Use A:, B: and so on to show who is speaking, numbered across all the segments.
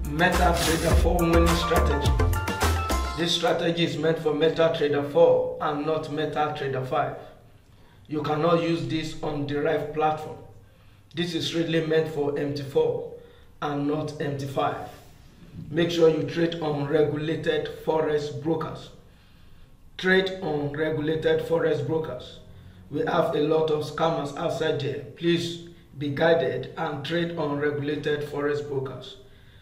A: METATRADER4 winning strategy. This strategy is meant for METATRADER4 and not METATRADER5. You cannot use this on derived platform. This is really meant for MT4 and not MT5. Make sure you trade on regulated Forex brokers. Trade on regulated Forex brokers. We have a lot of scammers outside there. Please be guided and trade on regulated Forex brokers.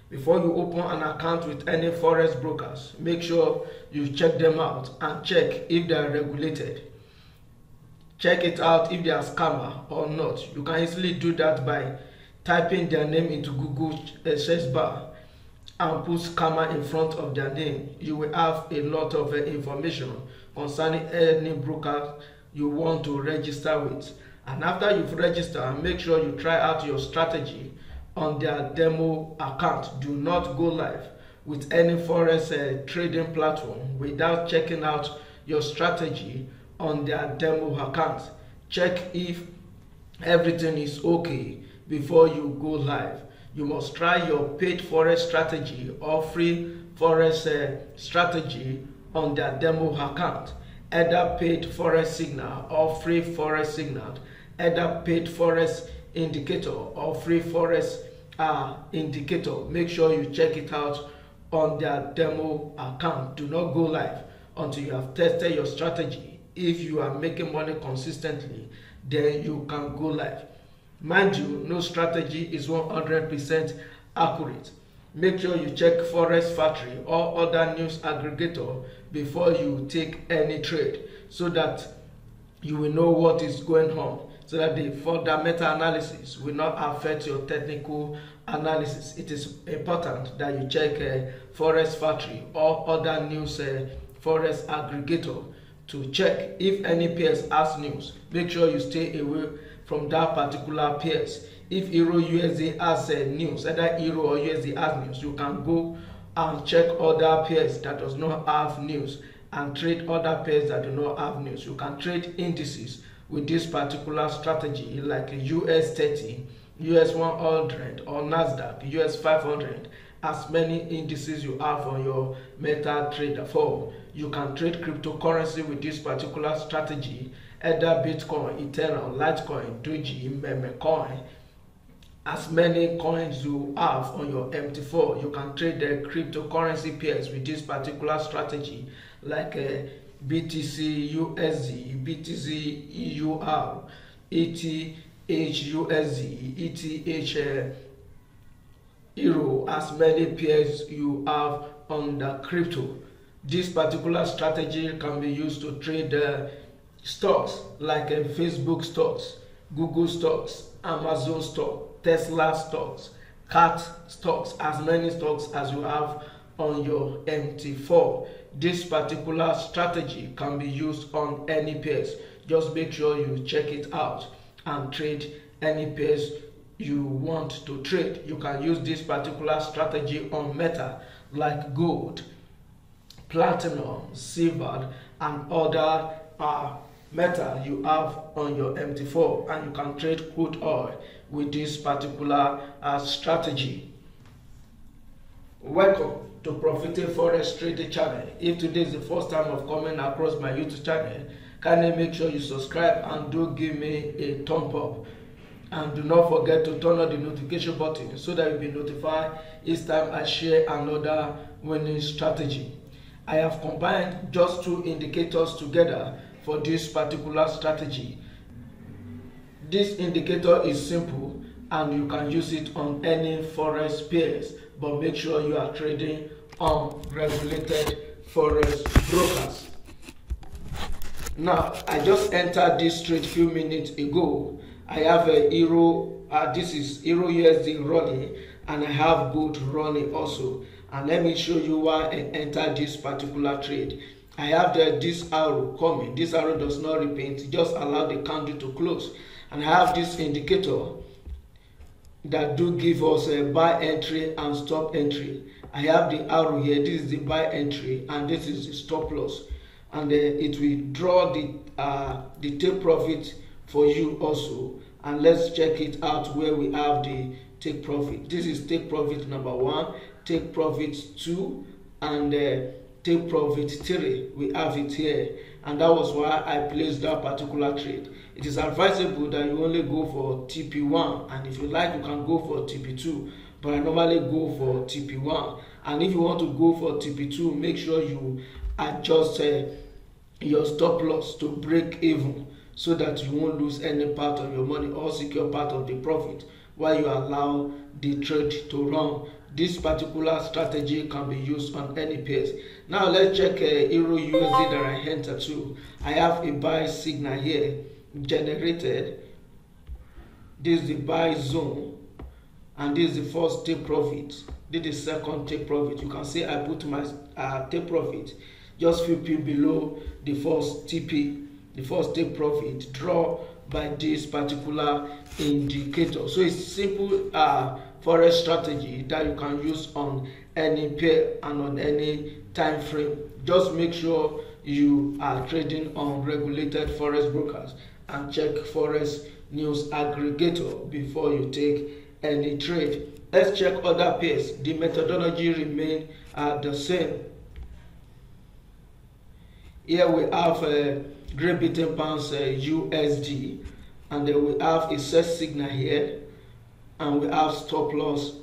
A: Before you open an account with any Forex brokers, make sure you check them out and check if they are regulated. Check it out if they are scammer or not. You can easily do that by typing their name into Google search bar and put scammer in front of their name. You will have a lot of information concerning any broker you want to register with. And after you've registered, make sure you try out your strategy on their demo account. Do not go live with any Forex trading platform without checking out your strategy on their demo account. Check if everything is okay before you go live. You must try your paid Forex strategy or free Forex strategy on their demo account. Either paid Forex signal or free Forex signal, either paid Forex indicator or free Forex indicator. Make sure you check it out on their demo account. Do not go live until you have tested your strategy. If you are making money consistently, then you can go live. Mind you, no strategy is 100% accurate. Make sure you check Forex Factory or other news aggregator before you take any trade, so that you will know what is going on, so that the fundamental analysis will not affect your technical analysis. It is important that you check Forex Factory or other news Forex aggregator to check if any pairs has news. Make sure you stay away from that particular pairs. If Euro USD has news, either Euro or USD has news, you can go and check other pairs that does not have news and trade other pairs that do not have news. You can trade indices with this particular strategy, like US 30, US 100 or Nasdaq, US 500. As many indices you have on your MetaTrader4. You can trade cryptocurrency with this particular strategy, either Bitcoin, Ethereum, Litecoin, Doji, Memecoin. As many coins you have on your MT4, you can trade the cryptocurrency pairs with this particular strategy, like BTC USD, BTC EUR, ETH USD, ETH Euro. As many pairs you have on the crypto. This particular strategy can be used to trade stocks like Facebook stocks, Google stocks, Amazon stock, Tesla stocks, CAT stocks, as many stocks as you have on your MT4. This particular strategy can be used on any pairs. Just make sure you check it out and trade any pairs you want to trade. You can use this particular strategy on Meta, like gold, platinum, silver, and other metal you have on your MT4, and you can trade crude oil with this particular strategy. Welcome to Profitable Forex Trading channel. If today is the first time of coming across my YouTube channel, kindly make sure you subscribe and do give me a thumb up. And do not forget to turn on the notification button so that you'll be notified each time I share another winning strategy. I have combined just two indicators together for this particular strategy. This indicator is simple and you can use it on any Forex pairs, but make sure you are trading on regulated Forex brokers. Now, I just entered this trade few minutes ago. I have a Euro, this is Euro USD running, and I have gold running also. And let me show you why I entered this particular trade. I have this arrow coming. This arrow does not repeat, just allow the candle to close. And I have this indicator that do give us a buy entry and stop entry. I have the arrow here. This is the buy entry and this is the stop loss. And it will draw the take profit for you also. And let's check it out where we have the take profit. This is take profit number 1, take profit 2, and take profit 3. We have it here, and that was why I placed that particular trade. It is advisable that you only go for TP1, and if you like you can go for TP2, but I normally go for TP1. And if you want to go for TP2, make sure you adjust your stop loss to break even, so that you won't lose any part of your money or secure part of the profit while you allow the trade to run. This particular strategy can be used on any pairs. Now let's check Euro USD that I entered to. I have a buy signal here generated. This is the buy zone, and this is the first take profit. This is the second take profit. You can see I put my take profit just few pips below the first TP, the first take profit draw by this particular indicator. So it's simple forex strategy that you can use on any pair and on any time frame. Just make sure you are trading on regulated forex brokers and check forex news aggregator before you take any trade. Let's check other pairs. The methodology remain the same. Here we have Great Britain pounds USD, and then we have a set signal here, and we have stop loss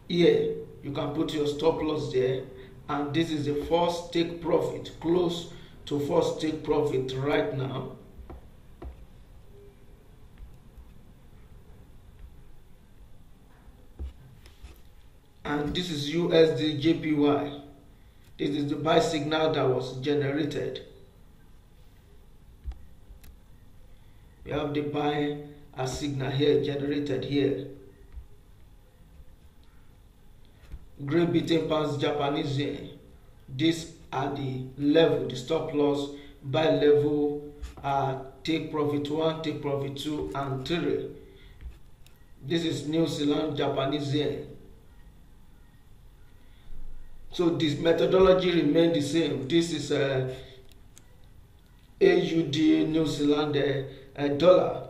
A: here. You can put your stop loss there, and this is the first take profit, close to first take profit right now. And this is USD JPY. This is the buy signal that was generated. We have the buy signal here generated here. Great Britain pounds Japanese yen. These are the level, the stop loss, buy level, take profit 1, take profit 2, and 3. This is New Zealand Japanese yen. So this methodology remains the same. This is AUD New Zealand dollar,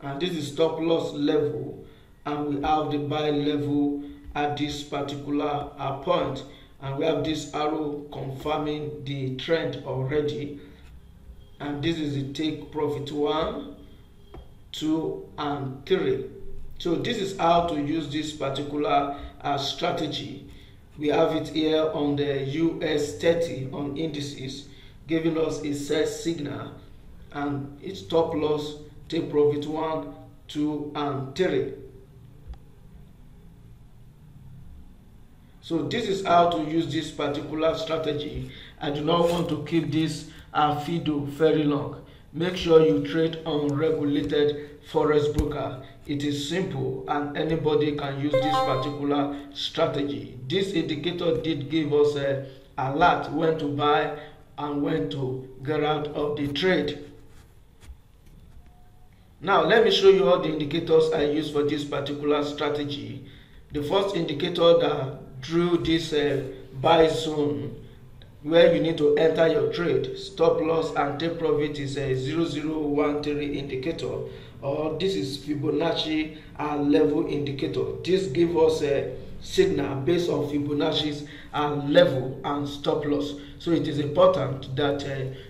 A: and this is stop loss level, and we have the buy level at this particular point, and we have this arrow confirming the trend already, and this is the take profit 1, 2, and 3. So this is how to use this particular strategy. We have it here on the US 30 on indices, giving us a set signal, and its stop loss, take profit 1, 2, and 3. So this is how to use this particular strategy. I do not want to keep this video very long. Make sure you trade on regulated forex broker. It is simple and anybody can use this particular strategy. This indicator did give us a alert when to buy and when to get out of the trade. Now let me show you all the indicators I use for this particular strategy. The first indicator that drew this buy zone where you need to enter your trade, stop loss and take profit, is a 0013 indicator, or this is Fibonacci level indicator. This gives us a signal based on Fibonacci's level and stop loss. So it is important that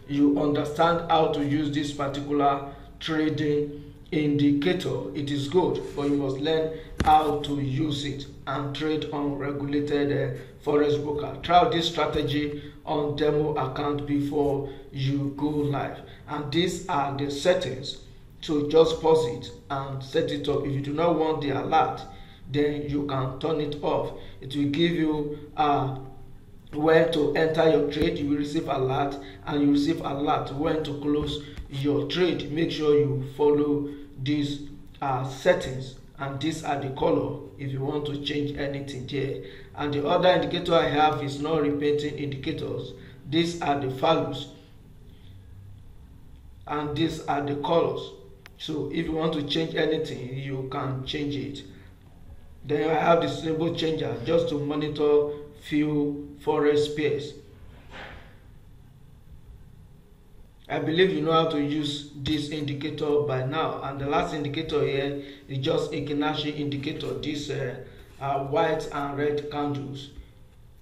A: you understand how to use this particular trading indicator. It is good, but you must learn how to use it and trade on regulated forex broker. Try out this strategy on demo account before you go live, and these are the settings. So just pause it and set it up. If you do not want the alert, then you can turn it off. It will give you when to enter your trade. You will receive alert, and you receive alert when to close your trade. Make sure you follow these settings, and these are the color if you want to change anything here. And the other indicator I have is not repeating indicators. These are the values and these are the colors. So if you want to change anything, you can change it. Then I have the symbol changer just to monitor few forex pairs. I believe you know how to use this indicator by now, and the last indicator here is just a Kinashi indicator. These white and red candles.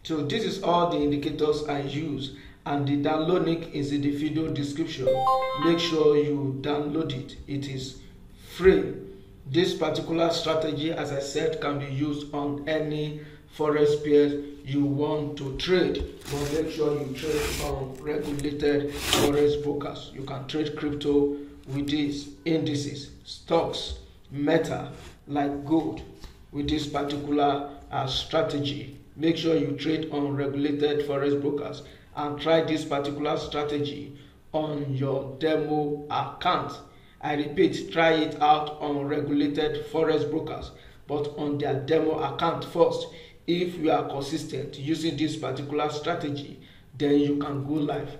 A: So this is all the indicators I use, and the download link is in the video description. Make sure you download it. It is free. This particular strategy, as I said, can be used on any forex pairs you want to trade, but make sure you trade on regulated forex brokers. You can trade crypto with these indices, stocks, meta, like gold, with this particular strategy. Make sure you trade on regulated forex brokers and try this particular strategy on your demo account. I repeat, try it out on regulated forex brokers, but on their demo account first. If you are consistent using this particular strategy, then you can go live.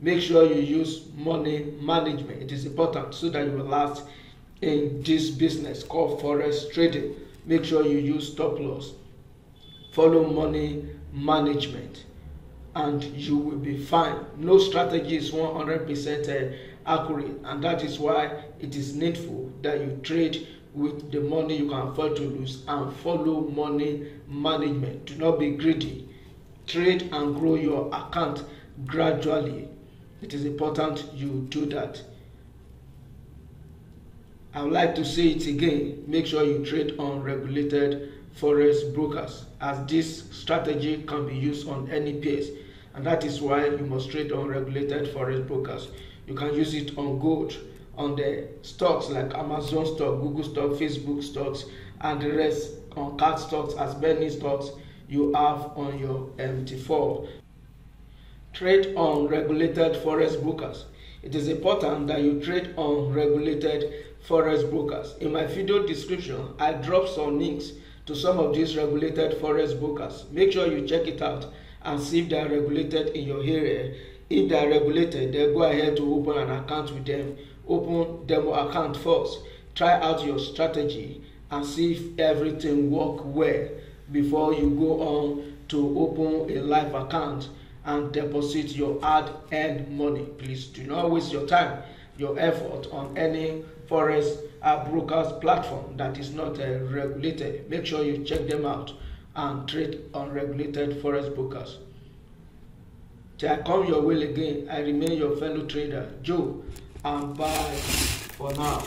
A: Make sure you use money management. It is important so that you will last in this business called forex trading. Make sure you use stop loss. Follow money management and you will be fine. No strategy is 100% accurate, and that is why it is needful that you trade with the money you can afford to lose and follow money management. Do not be greedy. Trade and grow your account gradually. It is important you do that. I would like to say it again. Make sure you trade on regulated forex brokers, as this strategy can be used on any pairs, and that is why you must trade on regulated forex brokers. You can use it on gold, on the stocks like Amazon stock, Google stock, Facebook stocks, and the rest, on card stocks, as many stocks you have on your MT4. Trade on regulated forex brokers. It is important that you trade on regulated forex brokers. In my video description, I drop some links to some of these regulated forex brokers. Make sure you check it out and see if they are regulated in your area. If they are regulated, then go ahead to open an account with them. Open demo account first. Try out your strategy and see if everything works well before you go on to open a live account and deposit your hard-earned money. Please do not waste your time, your effort on any forex brokers platform that is not regulated. Make sure you check them out and trade on regulated forex brokers. Till I come your way again, I remain your fellow trader, Joe, and bye for now.